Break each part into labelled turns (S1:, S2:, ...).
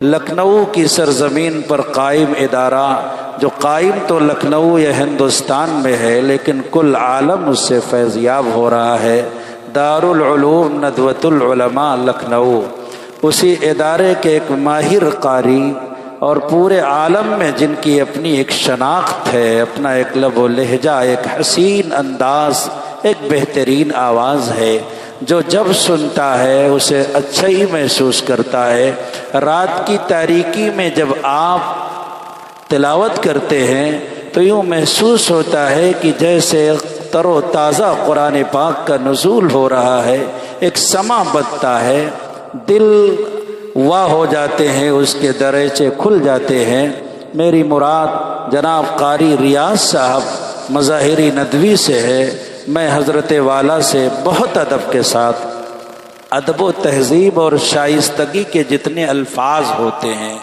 S1: لکھنؤ کی سرزمین پر قائم ادارہ، جو قائم تو لکھنؤ یا ہندوستان میں ہے لیکن کل عالم اس سے فیضیاب ہو رہا ہے، دارالعلوم ندوۃ العلماء لکھنؤ، اسی ادارے کے ایک ماہر قاری اور پورے عالم میں جن کی اپنی ایک شناخت ہے، اپنا ایک لب و لہجہ، ایک حسین انداز، ایک بہترین آواز ہے، جو جب سنتا ہے اسے اچھا ہی محسوس کرتا ہے۔ رات کی تاریکی میں جب آپ تلاوت کرتے ہیں تو یوں محسوس ہوتا ہے کہ جیسے تر و تازہ قرآن پاک کا نزول ہو رہا ہے، ایک سماں بجتا ہے، دل واہ ہو جاتے ہیں، اس کے دریچے کھل جاتے ہیں۔ میری مراد جناب قاری ریاض صاحب مظاہری ندوی سے ہے۔ میں حضرت والا سے بہت ادب کے ساتھ، ادب و تہذیب اور شائستگی کے جتنے الفاظ ہوتے ہیں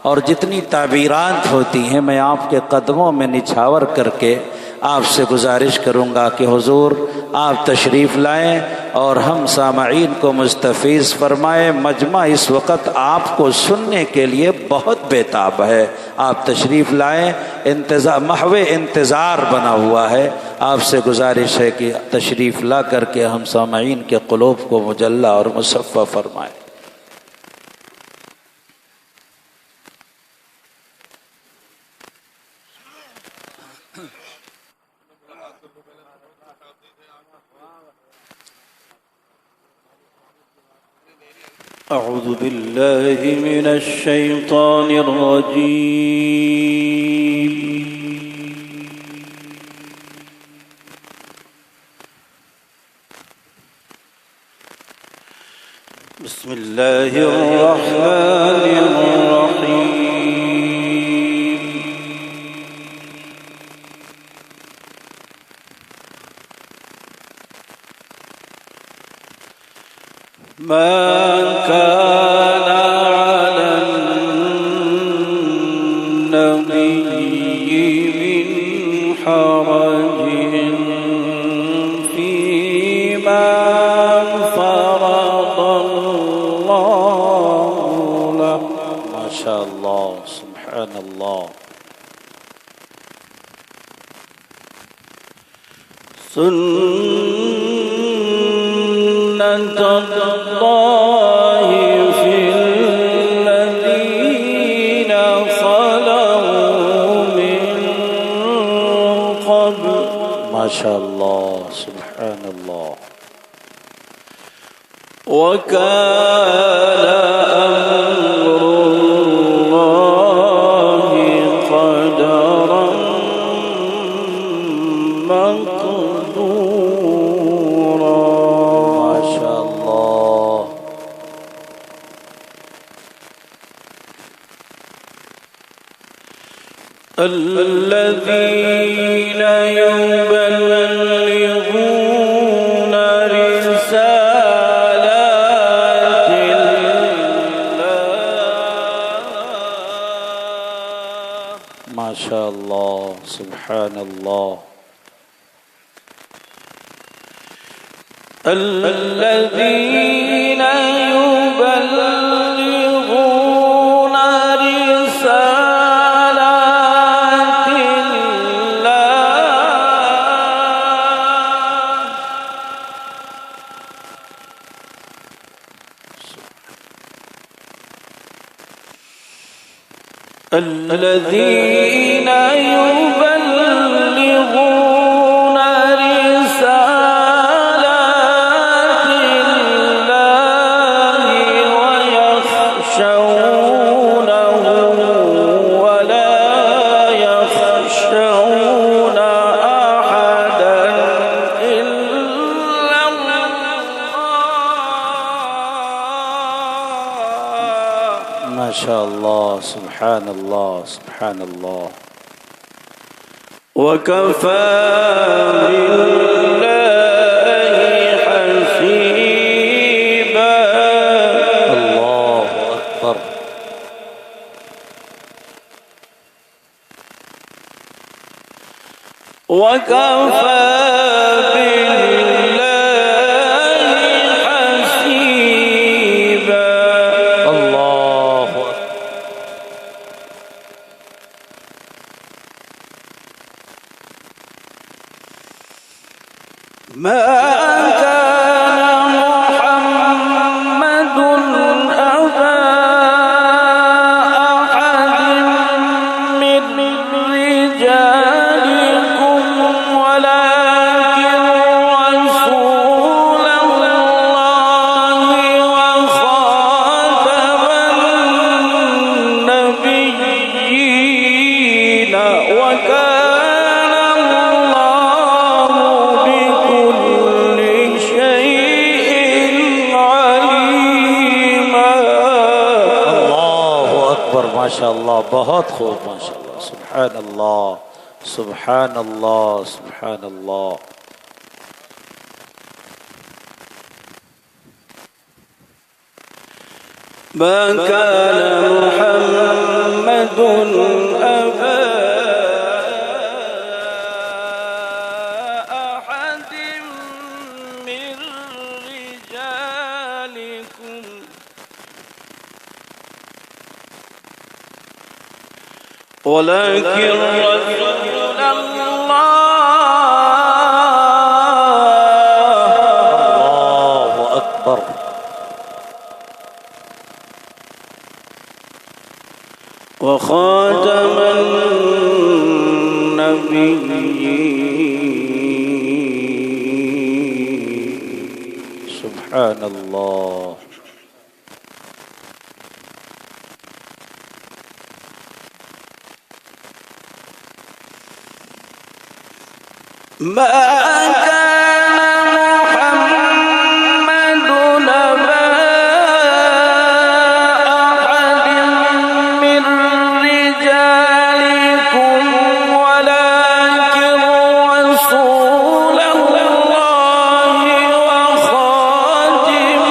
S1: اور جتنی تعبیرات ہوتی ہیں، میں آپ کے قدموں میں نچھاور کر کے آپ سے گزارش کروں گا کہ حضور آپ تشریف لائیں اور ہم سامعین کو مستفیض فرمائیں۔ مجمع اس وقت آپ کو سننے کے لیے بہت بیتاب ہے، آپ تشریف لائیں، محو انتظار بنا ہوا ہے۔ آپ سے گزارش ہے کہ تشریف لا کر کے ہم سامعین کے قلوب کو مجلہ اور مصفہ فرمائیں۔ اعوذ باللہ من الشیطان الرجیم، بسم اللہ الرحمن الرحیم۔ ما كان على النبي من حرج فيما فرض الله له، ما شاء الله، سبحان الله، سنة الله في الذين خلوا من قبل، ما شاء الله، سبحان الله، وكان أمر الله قدرا مقدورا، ما شاء الله، الذين يبلغون رسالات الله، ما شاء الله، سبحان الله، الذين يبلغون رسالات الله، الذين يبلغون رسالات الله ويخشونه ولا يخشون أحدا إلا الله، ما شاء الله، سبحان الله، سبحان الله، وكفى بالله حسيبا، الله أكبر، وكفى بالله حسيبا، الله أكبر، ما كان محمد أبا أحد من رجالكم ولكن رسول الله وخاتم النبيين وكان الله بكل شيء عليما. الله أكبر. ما شاء الله. बहुत खूब. ما شاء الله. سبحان الله سبحان الله سبحان الله. ما كان محمد أبا أحد من رجالكم ولكن رسول الله أكبر وخاتم النبيين. سبحان الله. ما كان محمد أبا أحد من رجالكم ولكن رسول الله وخاتم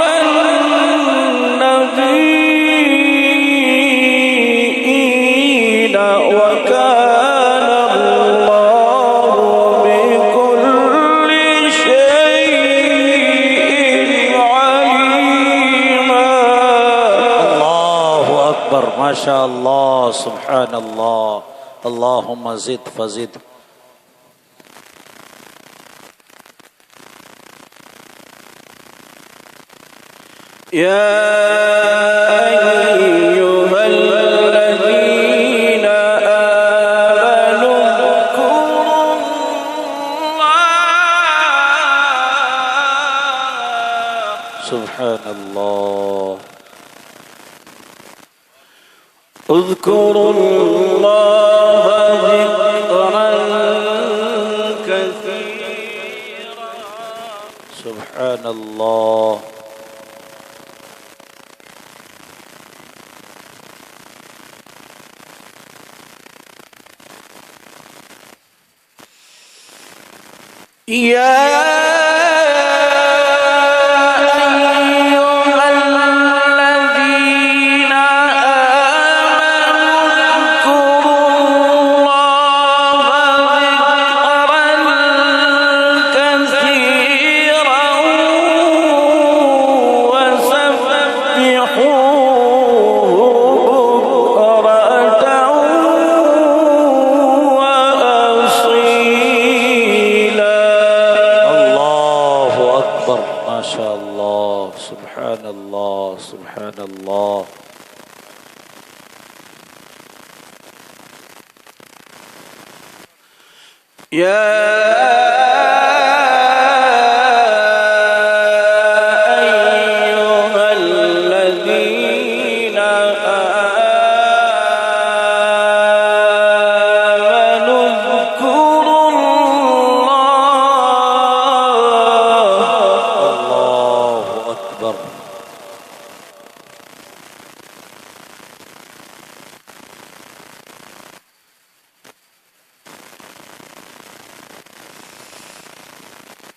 S1: النبيين وكان الله بكل شيء عليما. الله أكبر. ما شاء الله. سبحان الله. اللهم زد فزد. يا أيها الذين آمنوا اذكروا الله. سبحان الله. اذكروا الله ذكرا كثيرا. سبحان الله. يا أيها الذين آمنوا اذكروا الله ذكرا كثيرا وسبحوه بكرة وأصيلا. الله أكبر. ما شاء الله. سبحان الله سبحان الله. يا أيها الذين آمنوا اذكروا الله. الله أكبر.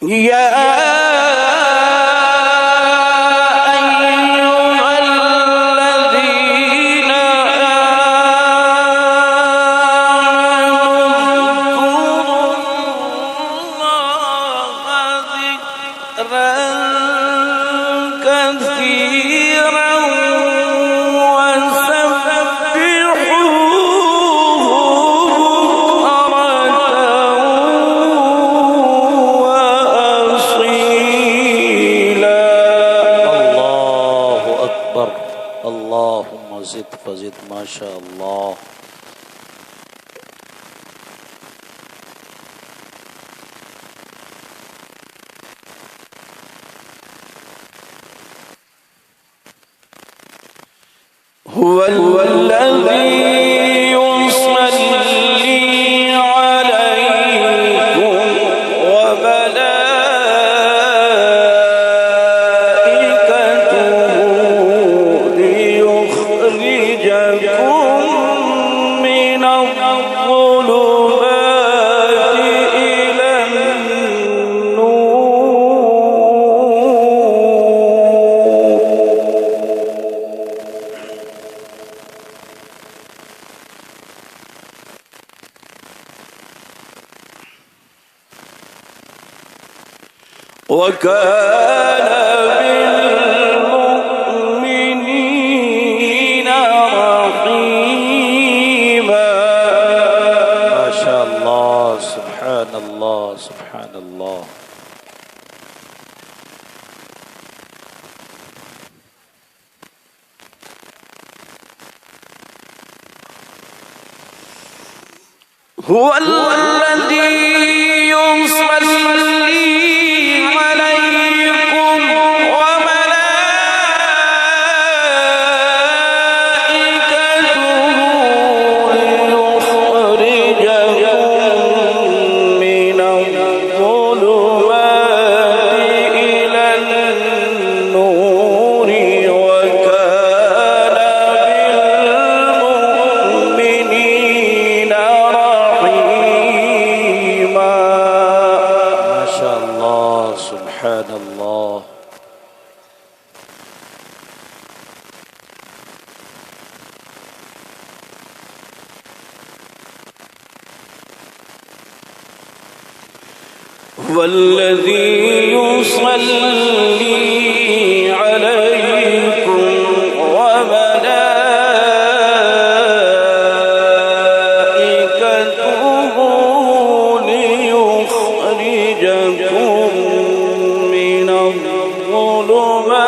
S1: يا أيها الذين آمنوا اذكروا الله ذكرا كثيرا وسبحوه بكرة فزد ما شاء الله.
S2: هو الذي يصلي عليكم وملائكته ليخرجكم من الظلمات إلى النور. وكان بالمؤمنين رحيما.
S1: ما شاء الله. سبحان الله سبحان الله.
S2: هو الذي يصلي عليكم وملائكته ليخرجكم من الظلمات إلى النور. وكان بالمؤمنين رحيما.
S1: ما شاء الله. سبحان الله.
S2: والذي يصلي عليكم وملائكته ليخرجكم من الظلمات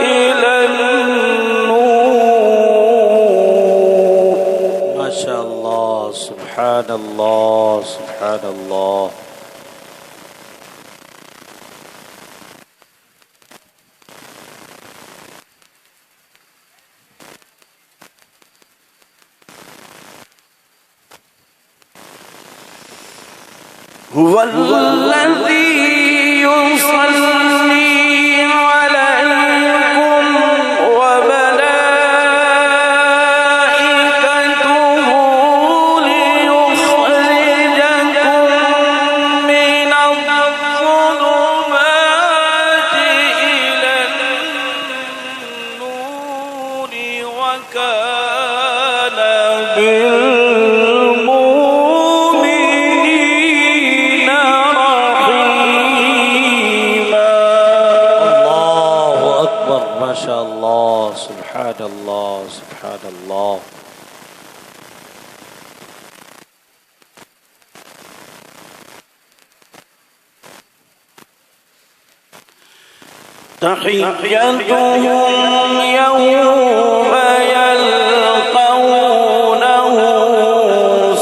S2: إلى النور.
S1: ما شاء الله. سبحان الله سبحان الله.
S2: هو الذي يصلي عليكم وملائكته ليخرجكم من الظلمات إلى النور. وكان بالمؤمنين رحيما.
S1: الله أكبر. ما شاء الله. سبحان الله سبحان الله.
S2: تحيتهم يوم يلقونه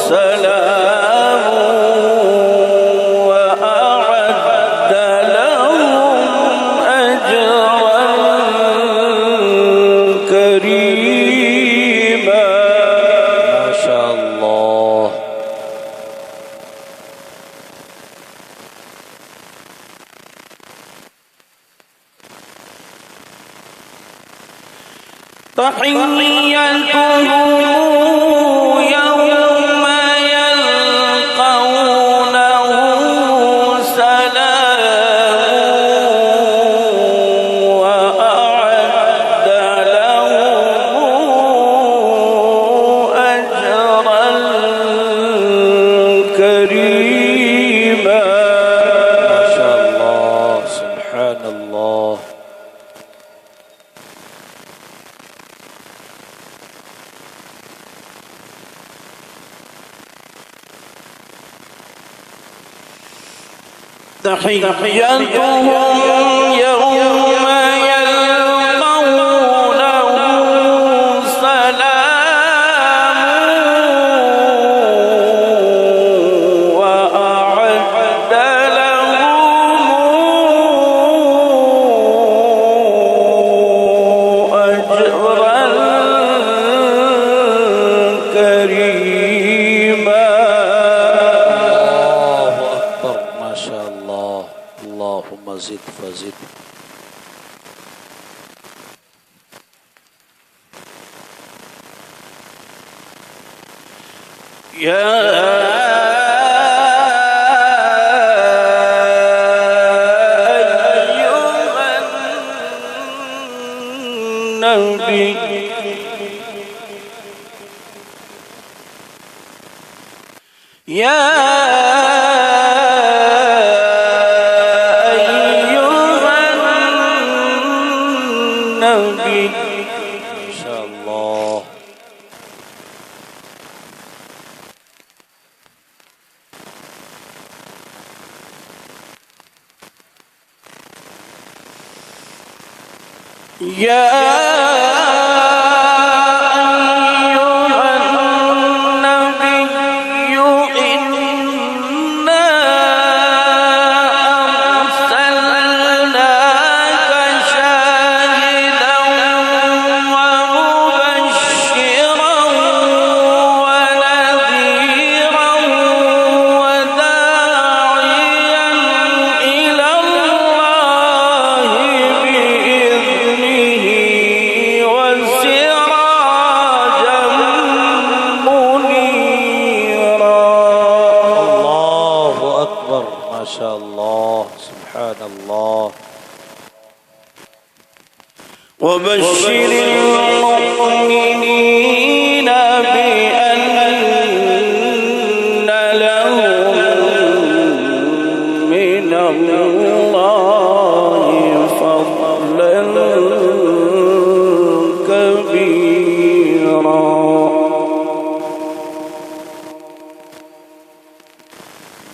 S2: سلام وأعد لهم أجرا كريما.
S1: ما شاء الله.
S2: تحيتهم يوم يلقونه سلام وأعد لهم أجرا كريما.
S1: ما شاء الله. سبحان الله.
S2: تحيتهم يوم يلقونه يا أيها النبي يا أيها النبي
S1: ما شاء الله.
S2: يا أيها النبي إنا أرسلناك شاهدا ومبشرا ونذيرا وداعيا إلى الله بإذنه وسراجا منيرا.
S1: الله أكبر. ما شاء الله. سبحان الله.
S2: وبشر المؤمنين بأن لهم من الله فضلا كبيرا.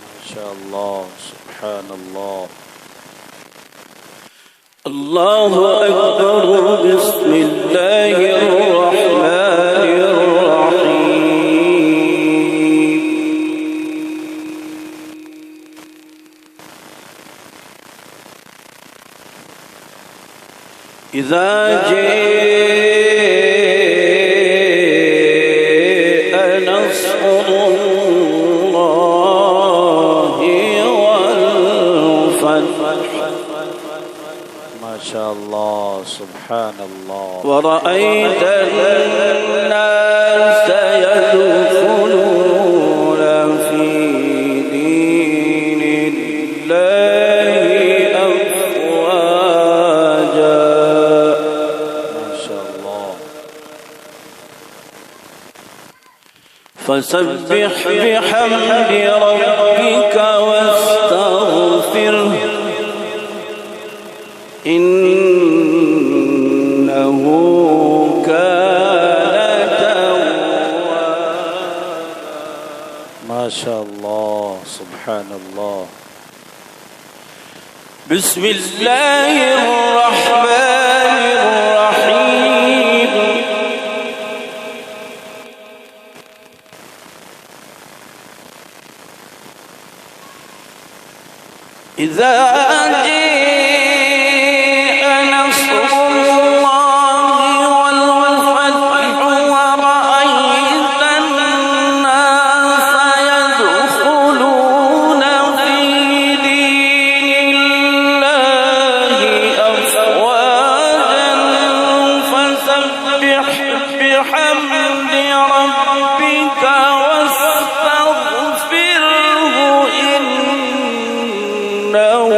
S1: ما شاء الله. سبحان الله.
S2: الله أكبر. بسم الله الرحمن الرحيم. إذا جاء نصر الله والفتح
S1: ما شاء الله. سبحان الله.
S2: ورأيت الناس يدخلون في دين الله أفواجا.
S1: ما شاء الله.
S2: فسبح بحمد ربك واستغفره إنه كان توابا.
S1: ما شاء الله. سبحان الله.
S2: بسم الله الرحمن الرحيم. إذا جاء نصر الله والفتح ورأيت الناس يدخلون في دين الله أفواجا فسبح بحمد ربك واستغفره إنه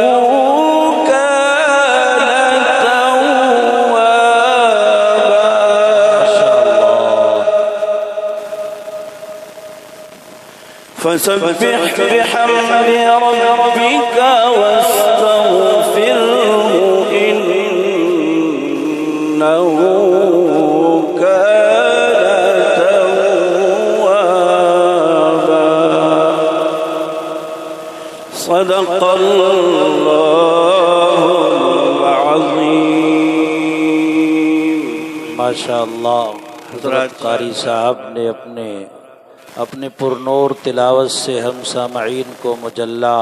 S2: كان توابا.
S1: ما شاء الله.
S2: فسبح بحمد ربك واستغفره إنه كان توابا. صدق الله العظيم.
S1: ما شاء اللہ. حضرت قاری صاحب نے اپنے پرنور تلاوت سے ہم سامعین کو مجلا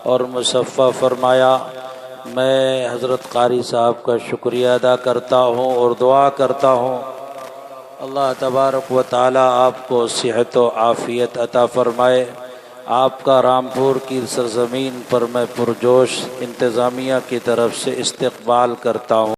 S1: اور مصفہ فرمایا. میں حضرت قاری صاحب کا شکریہ ادا کرتا ہوں اور دعا کرتا ہوں اللہ تبارک و تعالی آپ کو صحت و عافیت عطا فرمائے. آپ کا رامپور کی سرزمین پر میں پرجوش انتظامیہ کی طرف سے استقبال کرتا ہوں.